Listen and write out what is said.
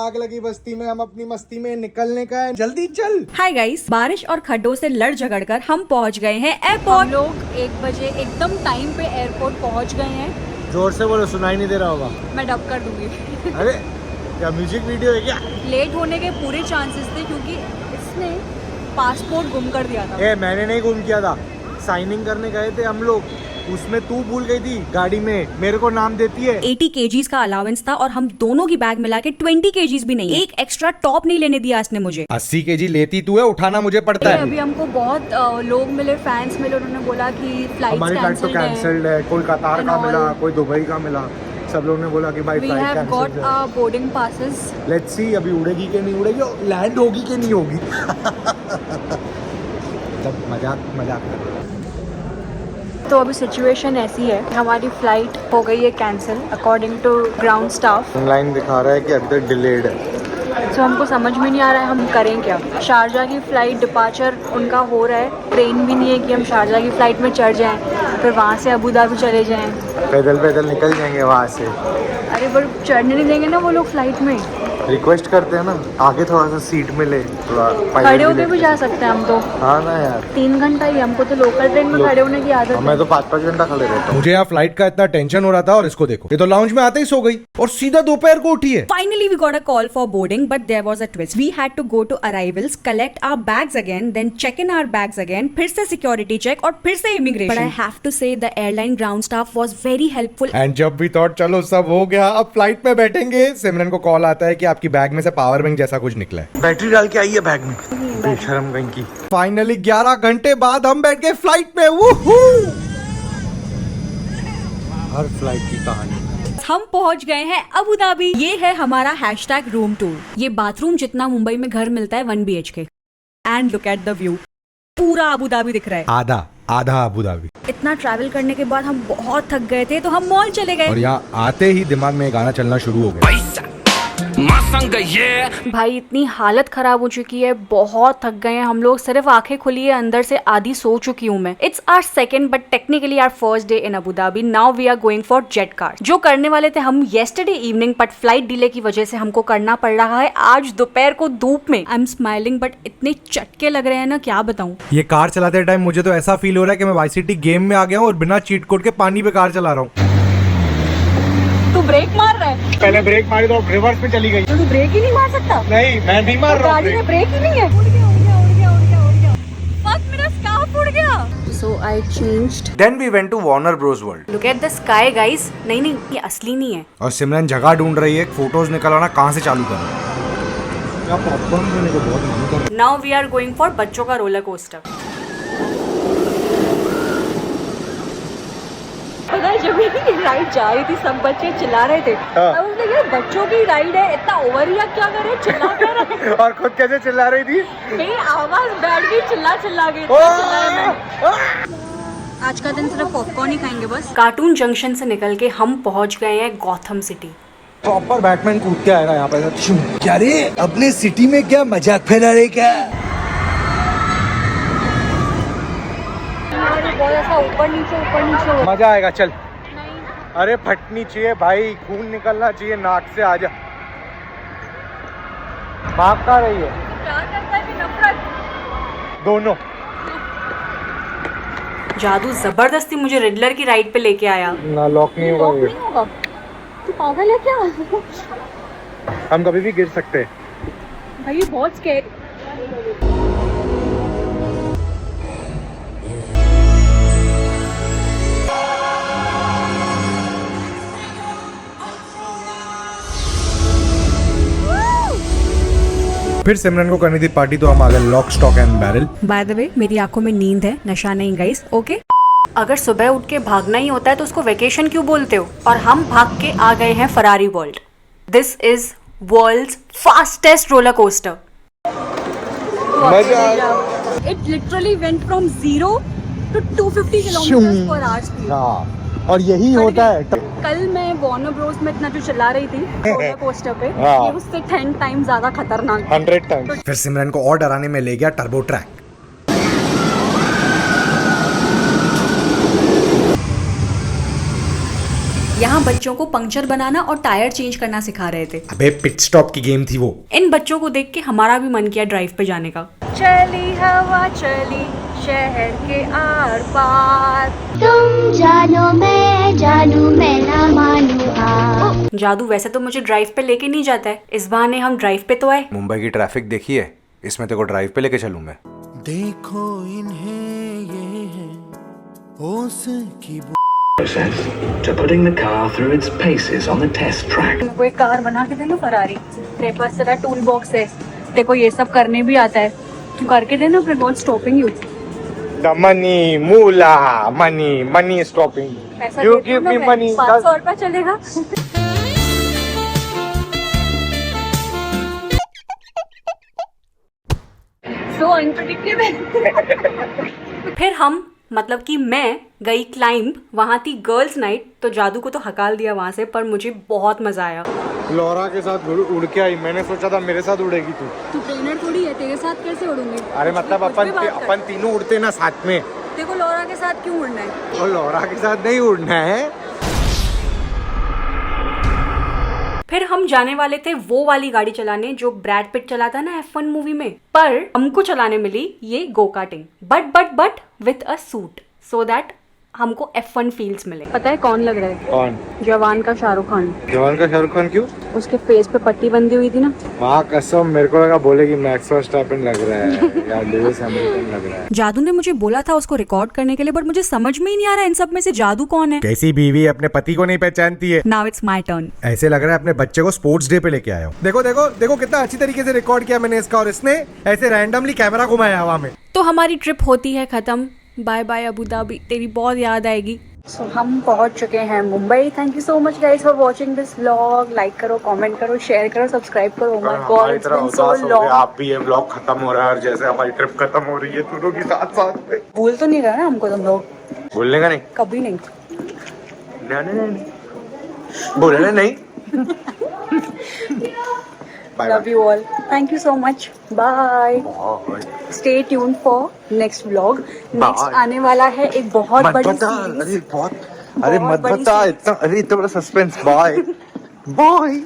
आग लगी बस्ती में, हम अपनी मस्ती में निकलने का है, जल्दी चल। हाय गाइस, बारिश और खड्डों से लड़ झगड़ कर हम पहुंच गए हैं एयरपोर्ट। हम लोग 1 बजे एकदम टाइम पे एयरपोर्ट पहुंच गए हैं। जोर से बोलो, सुनाई नहीं दे रहा होगा। मैं डब कर दूंगी। अरे क्या म्यूजिक वीडियो है क्या? लेट होने के पूरे चांसेस थे क्योंकि इसने पासपोर्ट गुम कर दिया था। मैंने नहीं गुम किया था, साइनिंग करने गए थे हम लोग, उसमें तू भूल गई थी गाड़ी में, मेरे को नाम देती है। 80 kgs का अलाउंस था और हम दोनों की बैग मिला के 20 kgs भी नहीं, एक एक्स्ट्रा टॉप नहीं लेने दिया इसने मुझे। 80 kg लेती तू है, उठाना मुझे पड़ता है। अभी हमको बहुत लोग मिले, फैंस मिले, उन्होंने बोला कि हमारी फ्लाइट तो कैंसिल्ड है। कोई कतार का मिला, कोई दुबई का मिला, सब लोग ने बोला कि भाई फ्लाइट कैंसिल्ड है। बोर्डिंग पासेस, लेट्स सी अभी उड़ेगी कि नहीं उड़ेगी, लैंड होगी कि नहीं होगी। मजाक तो अभी सिचुएशन ऐसी है, हमारी फ्लाइट हो गई है cancel according to ground staff. Online दिखा रहा है कि अभी तक डिलेड है। तो हमको समझ में नहीं आ रहा है हम करें क्या। शारजा की फ़्लाइट डिपार्चर उनका हो रहा है, ट्रेन भी नहीं है कि हम शारजा की फ़्लाइट में चढ़ जाएं फिर वहाँ से अबू धाबी चले जाएं। पैदल निकल जाएंगे वहाँ से। अरे पर चढ़ने नहीं देंगे ना वो लोग फ्लाइट में। रिक्वेस्ट करते हैं ना, आगे थोड़ा सा सीट मिले, थोड़ा खड़े होके भी जा सकते हैं हम तो। हाँ ना यार, 3 घंटा ही, हमको तो लोकल ट्रेन में खड़े होने की आदत है। मैं तो 5-5 घंटा खड़े रहता हूँ। मुझे यहाँ फ्लाइट का इतना टेंशन हो रहा था और इसको देखो, ये तो लाउंज में आते ही सो गई और सीधा दोपहर को उठी है। Finally we got a call for boarding, but there was a twist. We had to go to arrivals, collect our bags again, then check in our bags again, फिर से security check और फिर से immigration. But I have to say the airline ground staff was very helpful. And जब भी thought चलो सब हो गया, अब फ्लाइट में बैठेंगे, सिमरन को कॉल आता है कि आपकी बैग में से पावर बैंक जैसा कुछ निकला है। बैटरी डाल के आई है बैग में, बेशरम कहीं की। फाइनली 11 घंटे बाद हम बैठ गए फ्लाइट में। हर फ्लाइट की कहानी। हम पहुंच गए हैं अबू धाबी। ये है हमारा हैशटैग रूम टूर। ये बाथरूम जितना मुंबई में घर मिलता है 1 BHK। And look at the view, पूरा अबू धाबी दिख रहा है। आधा अबू धाबी। इतना ट्रैवल करने के बाद हम बहुत थक गए थे तो हम मॉल चले गए। और यहाँ आते ही दिमाग में गाना चलना शुरू हो गया। भाई इतनी हालत खराब हो चुकी है, बहुत थक गए हैं हम लोग, सिर्फ आंखें खुली है, अंदर से आधी सो चुकी हूँ मैं। It's our second but technically our first day in Abu Dhabi. Now we are going for jet car. जो करने वाले थे हम yesterday evening, but flight delay की वजह से हमको करना पड़ रहा है आज दोपहर को धूप में। आई एम स्माइलिंग बट इतने चटके लग रहे हैं ना, क्या बताऊँ। ये कार चलाते टाइम मुझे तो ऐसा फील हो रहा है कि मैं वाई सिटी गेम में आ गया हूँ और बिना चीट कोड के पानी पे कार चला रहा हूँ। तू ब्रेक मार रहा है? पहले ब्रेक मारी तो रिवर्स में चली गई। तो तू ब्रेक ही नहीं मार सकता? नहीं, मैं नहीं मार रहा हूँ। गाड़ी में ब्रेक ही नहीं है। उड़ गया। फक, मेरा स्कार्फ उड़ गया। So I changed. Then we went to Warner Bros World. Look at the sky, guys. नहीं, ये असली नहीं है। और सिमरन जगह ढूंढ रही है, फोटोज निकलवाना कहाँ से चालू करूँ। क्या पॉपकॉर्न खाने को बहुत मन कर। Now we are going for बच्चों का रोलर कोस्टर। पता है जब ये राइड जा रही थी सब बच्चे चिल्ला रहे थे। अब उसने कहा बच्चों की राइड है, इतना ओवर रिएक्ट क्या करे, चिल्ला क्या रहे। और खुद कैसे चिल्ला रही थी? मेरी आवाज बैठ गई, चिल्ला गई। आज का दिन सिर्फ पॉपकॉर्न ही खाएंगे बस। कार्टून जंक्शन से निकल के हम पहुंच गए हैं गौथम सिटी। प्रॉपर बैटमैन कूद के आएगा यहाँ पे। क्या रे, अपने सिटी में क्या मजाक फैला रहे क्या? बहुत ऐसा ऊपर नीचे मजा आएगा, चल। अरे फटनी चाहिए भाई, खून निकलना चाहिए नाक से। आजा। भाग कहाँ रही है? क्या करता है कि नफरत? दोनों। जादू जबरदस्ती मुझे रिडलर की राइड पे लेके आया। ना लॉक नहीं होगा ये। तू पागल है क्या? हम कभी भी गिर सकते हैं भाई, ये बहुत स्कैरी। फिर सिमरन को करनी थी पार्टी तो हम आ गए lock stock and barrel. By the way, मेरी आंखों में नींद है, नशा नहीं गाइस, ओके? अगर सुबह उठ के भागना ही होता है तो उसको वेकेशन क्यों बोलते हो? और हम भाग के आ गए हैं Ferrari World. This is world's fastest roller coaster. It literally went from 0 to 250 kilometre per hour. और यही होता है। कल मैं वार्नर ब्रोस में इतना जो चला रही थी रोलर कोस्टर पे, ये उससे 10 टाइम ज्यादा खतरनाक, 100 टाइम। फिर सिमरन को और डराने में ले गया टर्बो ट्रैक। यहाँ बच्चों को पंक्चर बनाना और टायर चेंज करना सिखा रहे थे। अबे पिट स्टॉप की गेम थी वो। इन बच्चों को देख के हमारा भी मन किया ड्राइव पे जाने का। चली हवा चली शहर के आर पार, तुम जानो मैं ना मानू हाँ। जादू वैसे तो मुझे ड्राइव पे लेके नहीं जाता है, इस बहाने हम ड्राइव पे तो आए। मुंबई की ट्रैफिक देखी है, इसमें तेरे को ड्राइव पे लेके चलूं मैं। देखो इन्हें ये है होश की process to putting the car through its paces on the test track. मेरे को एक कार बना के दे लो फरारी, तेरे पास तेरा टूल बॉक्स है, तेरे को ये सब करने भी आता है, तू करके देना। फिर not stopping you. The money, moolah, money is stopping. You give me money. 500 रुपया चलेगा। So unpredictable। फिर हम मतलब कि मैं गई क्लाइंब, वहाँ थी गर्ल्स नाइट, तो जादू को तो हकाल दिया वहाँ से, पर मुझे बहुत मजा आया। लॉरा के साथ उड़ के आई, मैंने सोचा था मेरे साथ उड़ेगी तू। तू ट्रेनर थोड़ी है, तेरे साथ कैसे उड़ूंगी? अरे मतलब अपन तीनों उड़ते ना साथ में। देखो लॉरा के साथ क्यों उड़ना है? और लॉरा के साथ नहीं उड़ना है। फिर हम जाने वाले थे वो वाली गाड़ी चलाने जो ब्रैड पिट चलाता ना F1 मूवी में, पर हमको चलाने मिली ये go karting, but with a suit, so that हमको F1 फील्स मिले। पता है कौन लग रहा है? कौन? जवान का शाहरुख खान। जवान का शाहरुख खान क्यों? उसके फेस पे पट्टी बंधी हुई थी ना। माँ कसम मेरे को लगा बोलेगी मैक्स वर्स्टैपेन लग रहा है या लुइस हैमिल्टन लग रहा है। जादू ने मुझे बोला था उसको रिकॉर्ड करने के लिए, बट मुझे समझ में ही नहीं आ रहा इन सब में से जादू कौन है। कैसी बीवी अपने पति को नहीं पहचानती है। Now it's my turn. ऐसे लग रहा है अपने बच्चे को स्पोर्ट्स डे पे लेके आया हो। देखो देखो देखो कितना अच्छी तरीके से रिकॉर्ड किया मैंने इसका, और इसने ऐसे रैंडमली कैमरा घुमाया हवा में। तो हमारी ट्रिप होती है खत्म। बाय बाय अबू धाबी, तेरी बहुत याद आएगी। सो हम पहुंच चुके हैं Mumbai. Thank you so much guys for watching this vlog. Like करो, कमेंट करो, शेयर करो, सब्सक्राइब करो। Oh my god, it's been so long. आप भी ये व्लॉग खत्म हो रहा है और जैसे हमारी ट्रिप खत्म हो रही है दोनों की साथ साथ में। भूल तो नहीं रहा ना हमको तुम लोग? भूलने का नहीं, कभी नहीं। नहीं बोलना नहीं। Love you all, thank you so much, bye. Stay tune for next vlog. Next आने वाला है एक बहुत बड़ी सीरीज। अरे मत बता इतना, अरे इतना बड़ा सस्पेंस। Bye bye.